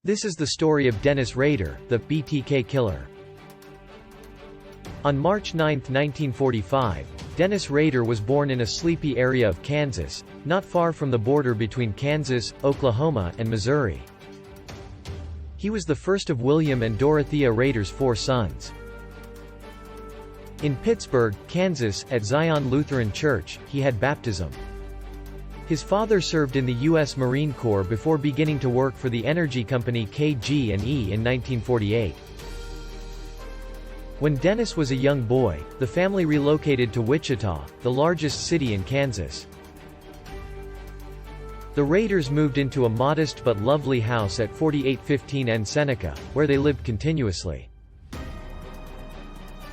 This is the story of Dennis Rader, the BTK Killer. On March 9, 1945, Dennis Rader was born in a sleepy area of Kansas, not far from the border between Kansas, Oklahoma, and Missouri. He was the first of William and Dorothea Rader's 4 sons. In Pittsburgh, Kansas, at Zion Lutheran Church, he had baptism. His father served in the U.S. Marine Corps before beginning to work for the energy company KG&E in 1948. When Dennis was a young boy, the family relocated to Wichita, the largest city in Kansas. The Raders moved into a modest but lovely house at 4815 N Seneca, where they lived continuously.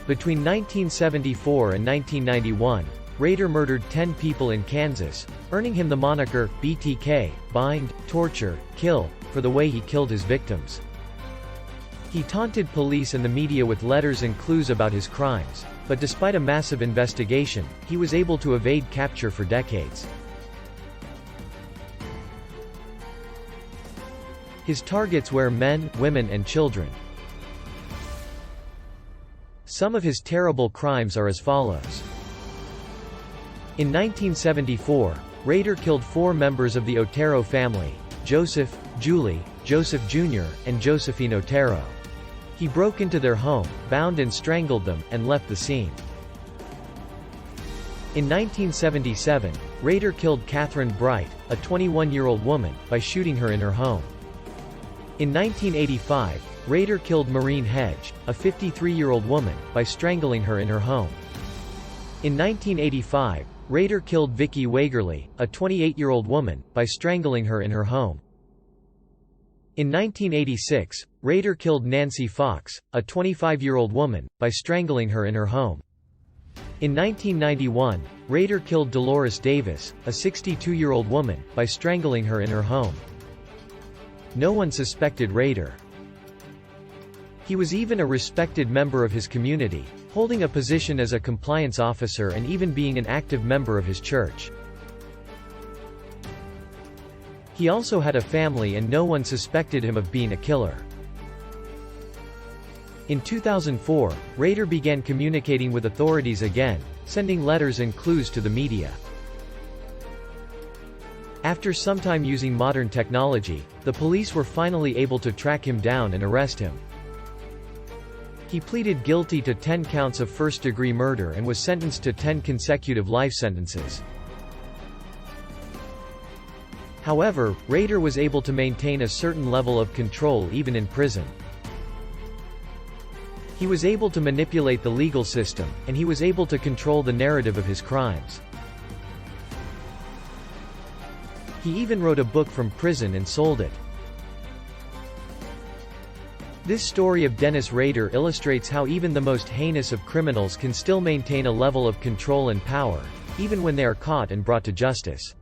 Between 1974 and 1991, Rader murdered 10 people in Kansas, earning him the moniker, BTK, bind, torture, kill, for the way he killed his victims. He taunted police and the media with letters and clues about his crimes, but despite a massive investigation, he was able to evade capture for decades. His targets were men, women and children. Some of his terrible crimes are as follows. In 1974, Rader killed 4 members of the Otero family: Joseph, Julie, Joseph Jr., and Josephine Otero. He broke into their home, bound and strangled them, and left the scene. In 1977, Rader killed Catherine Bright, a 21-year-old woman, by shooting her in her home. In 1985, Rader killed Maureen Hedge, a 53-year-old woman, by strangling her in her home. In 1985, Rader killed Vicki Wagerly, a 28-year-old woman, by strangling her in her home. In 1986, Rader killed Nancy Fox, a 25-year-old woman, by strangling her in her home. In 1991, Rader killed Dolores Davis, a 62-year-old woman, by strangling her in her home. No one suspected Rader. He was even a respected member of his community, holding a position as a compliance officer and even being an active member of his church. He also had a family and no one suspected him of being a killer. In 2004, Rader began communicating with authorities again, sending letters and clues to the media. After some time using modern technology, the police were finally able to track him down and arrest him. He pleaded guilty to 10 counts of first-degree murder and was sentenced to 10 consecutive life sentences. However, Rader was able to maintain a certain level of control even in prison. He was able to manipulate the legal system, and he was able to control the narrative of his crimes. He even wrote a book from prison and sold it. This story of Dennis Rader illustrates how even the most heinous of criminals can still maintain a level of control and power, even when they are caught and brought to justice.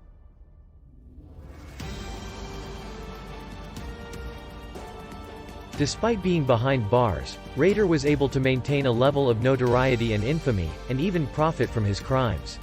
Despite being behind bars, Rader was able to maintain a level of notoriety and infamy, and even profit from his crimes.